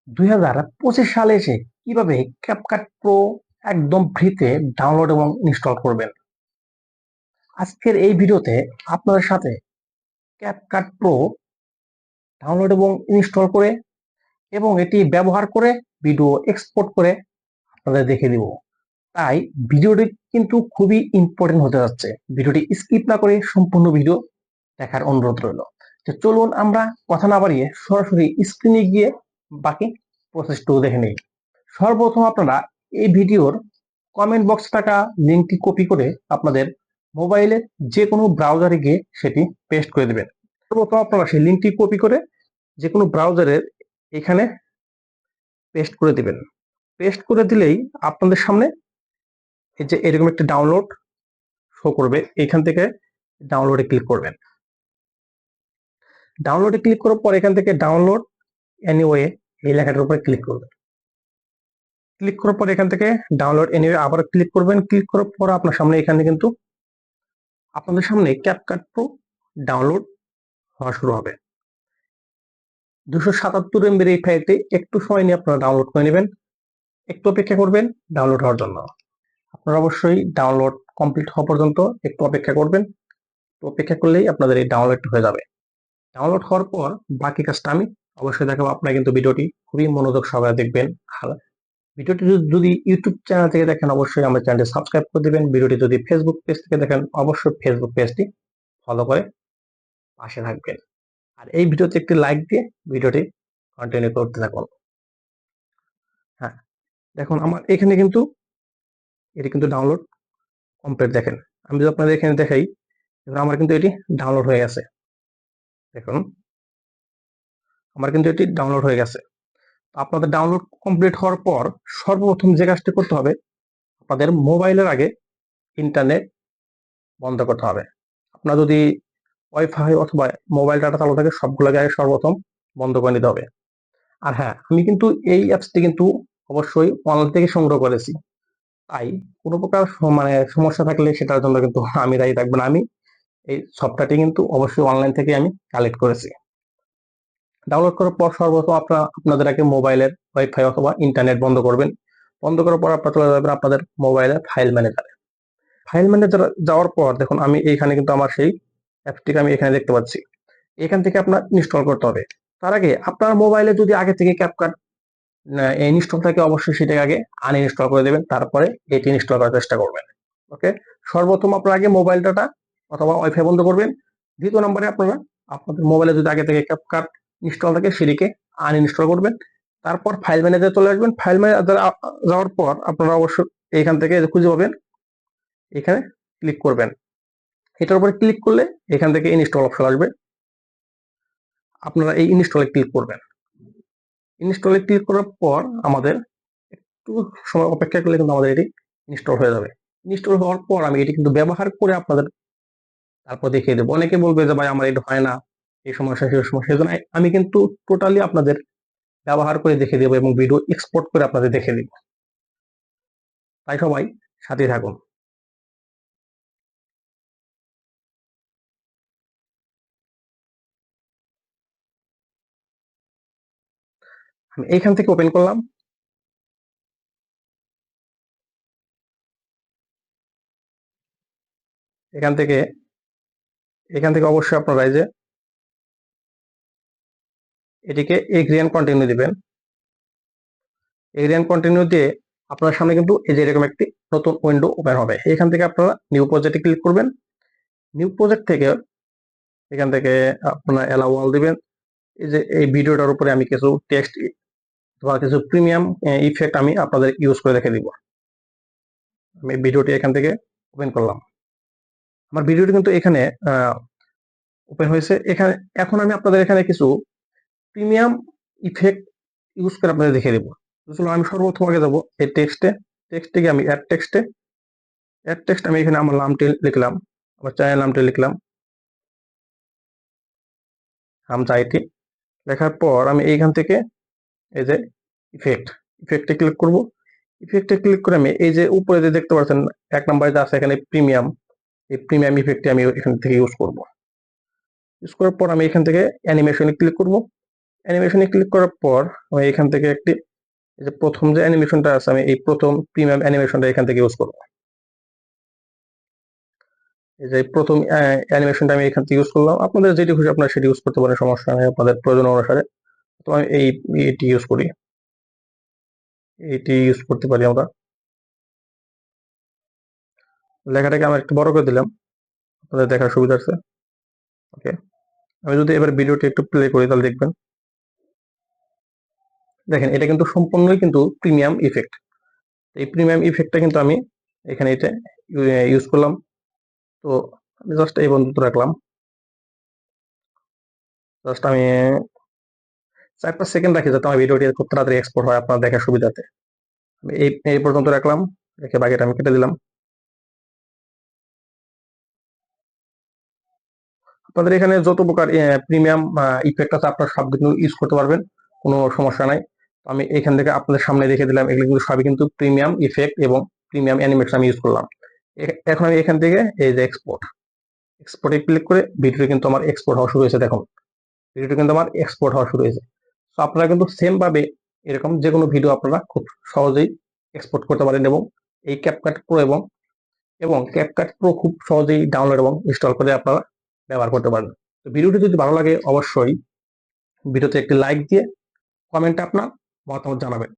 2025 সালে এসে কিভাবে ক্যাপকাট প্রো একদম ফ্রিতে ডাউনলোড এবং ইনস্টল করবেন। আজকের এই ভিডিওতে আপনাদের সাথে ক্যাপকাট প্রো ডাউনলোড এবং ইনস্টল করে এবং এটি ব্যবহার করে ভিডিও এক্সপোর্ট করে আপনাদের দেখিয়ে দিব। তাই ভিডিওটি কিন্তু খুবই ইম্পর্টেন্ট হতে যাচ্ছে। ভিডিওটি স্কিপ না করে সম্পূর্ণ ভিডিও দেখার অনুরোধ রইল। তো চলুন আমরা কথা না বাড়িয়ে সরাসরি স্ক্রিনে গিয়ে বাকি প্রসেসটুকু দেখে নিই। সর্বপ্রথম আপনারা এই ভিডিওর কমেন্ট বক্সে থাকা লিঙ্কটি কপি করে আপনাদের মোবাইলের যে কোনো ব্রাউজারে গিয়ে সেটি পেস্ট করে দেবেন। সর্বপ্রথম আপনারা সেই লিঙ্কটি কপি করে যে কোনো ব্রাউজারের এখানে পেস্ট করে দিবেন। পেস্ট করে দিলেই আপনাদের সামনে এই যে এরকম একটি ডাউনলোড শো করবে। এখান থেকে ডাউনলোডে ক্লিক করবেন। ডাউনলোডে ক্লিক করার পর এখান থেকে ডাউনলোড এনিওয়ে এই লেখাটার উপরে ক্লিক করবেন। ক্লিক করার পর এখান থেকে ডাউনলোড এনিওয়ে আবার ক্লিক করবেন। ক্লিক করার পর আপনার সামনে এখানে কিন্তু আপনাদের সামনে ক্যাপকাট প্রো ডাউনলোড হওয়া শুরু হবে। 277 এমবির এই ফাইলটি একটু সময় নিয়ে আপনারা ডাউনলোড করে নেবেন। একটু অপেক্ষা করবেন ডাউনলোড হওয়ার জন্য। আপনারা অবশ্যই ডাউনলোড কমপ্লিট হওয়া পর্যন্ত একটু অপেক্ষা করবেন। তো অপেক্ষা করলেই আপনাদের এই ডাউনলোড হয়ে যাবে। ডাউনলোড হওয়ার পর বাকি কাজটা আমি অবশ্যই দেখাবো। আপনারা কিন্তু ভিডিওটি খুবই মনোযোগ সহকারে দেখবেন। আর ভিডিওটি যদি ইউটিউব চ্যানেল থেকে দেখেন অবশ্যই আমার চ্যানেলটি সাবস্ক্রাইব করে দিবেন। ভিডিওটি যদি ফেসবুক পেজ থেকে দেখেন অবশ্যই ফেসবুক পেজটি ফলো করে পাশে থাকবেন। আর এই ভিডিওতে একটি লাইক দিয়ে ভিডিওটি কন্টিনিউ করতে থাকুন। হ্যাঁ, দেখুন আমার এখানে কিন্তু এটি কিন্তু ডাউনলোড কমপ্লিট। দেখেন আমি যদি আপনাদের এখানে দেখাই, আমার কিন্তু এটি ডাউনলোড হয়ে গেছে। দেখুন আমার কিন্তু এটি ডাউনলোড হয়ে গেছে। আপনাদের ডাউনলোড কমপ্লিট হওয়ার পর সর্বপ্রথম যে কাজটি করতে হবে, আপনাদের মোবাইলের আগে ইন্টারনেট বন্ধ করতে হবে। আপনার যদি ওয়াইফাই অথবা মোবাইল ডাটা চালু থাকে সবগুলোকে আগে সর্বপ্রথম বন্ধ করে নিতে হবে। আর হ্যাঁ, আমি কিন্তু এই অ্যাপসটি কিন্তু অবশ্যই অনলাইন থেকে সংগ্রহ করেছি। তাই কোনো প্রকার সমস্যা থাকলে সেটার জন্য কিন্তু আমি দায়ী থাকবো না। আমি এই সফটওয়্যারটি কিন্তু অবশ্যই অনলাইন থেকে আমি কালেক্ট করেছি। ডাউনলোড করার পর সর্বপ্রথম আপনাদের আগে মোবাইলের ওয়াইফাই অথবা ইন্টারনেট বন্ধ করবেন। বন্ধ করার পর আপনারা চলে যাবেন আপনাদের মোবাইলের ফাইল ম্যানেজারে। ফাইল ম্যানেজার যাওয়ার পর দেখুন আমি এইখানে কিন্তু আমার সেই অ্যাপটিকে আমি এখানে দেখতে পাচ্ছি। এখান থেকে আপনার ইনস্টল করতে হবে। তার আগে আপনার মোবাইলে যদি আগে থেকে ক্যাপকাট ইনস্টল থাকে অবশ্যই সেটাকে আগে আনইনস্টল করে দেবেন। তারপরে এটি ইনস্টল করার চেষ্টা করবেন। ওকে, সর্বপ্রথম আপনার আগে মোবাইল ডাটা অথবা ওয়াইফাই বন্ধ করবেন। দ্বিতীয় নম্বরে আপনারা আপনাদের মোবাইলে যদি আগে থেকে ক্যাপকাট ইনস্টল থাকে সেটিকে আনইনস্টল করবেন। তারপর ফাইল ম্যানেজার চলে আসবেন। ফাইল ম্যানেজার যাওয়ার পর আপনারা অবশ্যই এইখান থেকে খুঁজে পাবেন, এখানে ক্লিক করবেন। এটার উপরে ক্লিক করলে এখান থেকে ইনস্টল অপশন আসবে। আপনারা এই ইনস্টলে ক্লিক করবেন। ইনস্টলে ক্লিক করার পর আমাদের একটু সময় অপেক্ষা করলে কিন্তু আমাদের এটি ইনস্টল হয়ে যাবে। ইনস্টল হওয়ার পর আমি এটি কিন্তু ব্যবহার করে আপনাদের তারপর দেখিয়ে দেবো। অনেকে বলবে যে ভাই আমার এটা হয় না, এই সমস্যা সেই সমস্যা, সেজন্য আমি কিন্তু টোটালি আপনাদের ব্যবহার করে দেখে দেবো এবং ভিডিও এক্সপোর্ট করে আপনাদের দেখে দেব। তাই সবাই সাথে থাকুন। আমি এইখান থেকে ওপেন করলাম। এখান থেকে অবশ্যই আপনারা এই যে এটিকে এগ্রি এন্ড কন্টিনিউ দিবেন। এগ্রি এন্ড কন্টিনিউ দিয়ে আপনার সামনে কিন্তু এই যে এরকম একটি নতুন উইন্ডো ওপেন হবে। এখান থেকে আপনারা নিউ প্রজেক্টে ক্লিক করবেন। নিউ প্রজেক্ট থেকে এখান থেকে আপনারা অ্যালাউ অল দিবেন। এই যে এই ভিডিওটার উপরে আমি কিছু টেক্সট বা কিছু প্রিমিয়াম ইফেক্ট আমি আপনাদের ইউজ করে দেখে দিব। আমি ভিডিওটি এখান থেকে ওপেন করলাম। আমার ভিডিওটি কিন্তু এখানে ওপেন হয়েছে। এখানে এখন আমি আপনাদের এখানে কিছু প্রিমিয়াম ইফেক্ট ইউজ করে আপনাদের দেখে দেবো। চলো আমি সর্বপ্রথম আগে যাবো এই টেক্সটে গিয়ে আমি অ্যাড টেক্সট আমি এখানে আমার নামটি লিখলাম, আমার চ্যানেল নামটি লিখলাম হামজা আইটি। লেখার পর আমি এইখান থেকে এই যে ইফেক্টে ক্লিক করব। ইফেক্টে ক্লিক করে আমি এই যে উপরে যে দেখতে পাচ্ছেন এক নম্বরে যে আছে এখানে প্রিমিয়াম, এই প্রিমিয়াম ইফেক্টটি আমি এখান থেকে ইউজ করব। ইউজ করার পর আমি এখান থেকে অ্যানিমেশনে ক্লিক করব। অ্যানিমেশনে ক্লিক করার পর আমি এখান থেকে একটি এই যে প্রথম যে অ্যানিমেশনটা আছে আমি এই প্রথম প্রিমিয়াম অ্যানিমেশনটা এখান থেকে ইউজ করব। এই যে প্রথম অ্যানিমেশনটা আমি এখান থেকে ইউজ করলাম, আপনাদের যেটি খুশি আপনারা সেটি ইউজ করতে পারেন, সমস্যা নেই আপনাদের প্রয়োজন অনুসারে। তো আমি এটি ইউজ করি, এটি ইউজ করতে পারি আমরা। লেখাটাকে আমি একটু বড় করে দিলাম আপনাদের দেখার সুবিধা আছে। ওকে, আমি যদি এবার ভিডিওটি একটু প্লে করি তাহলে দেখবেন, দেখেন এটা কিন্তু সম্পূর্ণই কিন্তু প্রিমিয়াম ইফেক্ট। এই প্রিমিয়াম ইফেক্টটা কিন্তু আমি এখানে এটা ইউজ করলাম। তো আমি জাস্ট এই পর্যন্ত রাখলাম, জাস্ট আমি 4-5 সেকেন্ড রাখি যাতে আমার ভিডিওটি খুব তাড়াতাড়ি এক্সপোর্ট হয় আপনার দেখার সুবিধাতে। আমি এই পর্যন্ত রাখলাম, রেখে বাকিটা আমি কেটে দিলাম। আপনাদের এখানে যত প্রকার প্রিমিয়াম ইফেক্ট আছে আপনার সব কিন্তু ইউজ করতে পারবেন, কোনো সমস্যা নাই। তো আমি এখান থেকে আপনাদের সামনে রেখে দিলাম, এগুলো কিন্তু সবই কিন্তু প্রিমিয়াম ইফেক্ট এবং প্রিমিয়াম অ্যানিমেশন আমি ইউজ করলাম। এখন আমি এখান থেকে এই যে এক্সপোর্টে ক্লিক করে ভিডিওটি কিন্তু আমার এক্সপোর্ট হওয়া শুরু হয়েছে। দেখুন ভিডিওটি কিন্তু আমার এক্সপোর্ট হওয়া শুরু হয়েছে। তো আপনারা কিন্তু সেম ভাবে এরকম যে কোনো ভিডিও আপনারা খুব সহজেই এক্সপোর্ট করতে পারেন এবং এই ক্যাপকাট প্রো এবং ক্যাপকাট প্রো খুব সহজেই ডাউনলোড এবং ইনস্টল করে আপনারা ব্যবহার করতে পারেন। তো ভিডিওটি যদি ভালো লাগে অবশ্যই ভিডিওতে একটি লাইক দিয়ে কমেন্টে আপনার মতামত জানাবেন।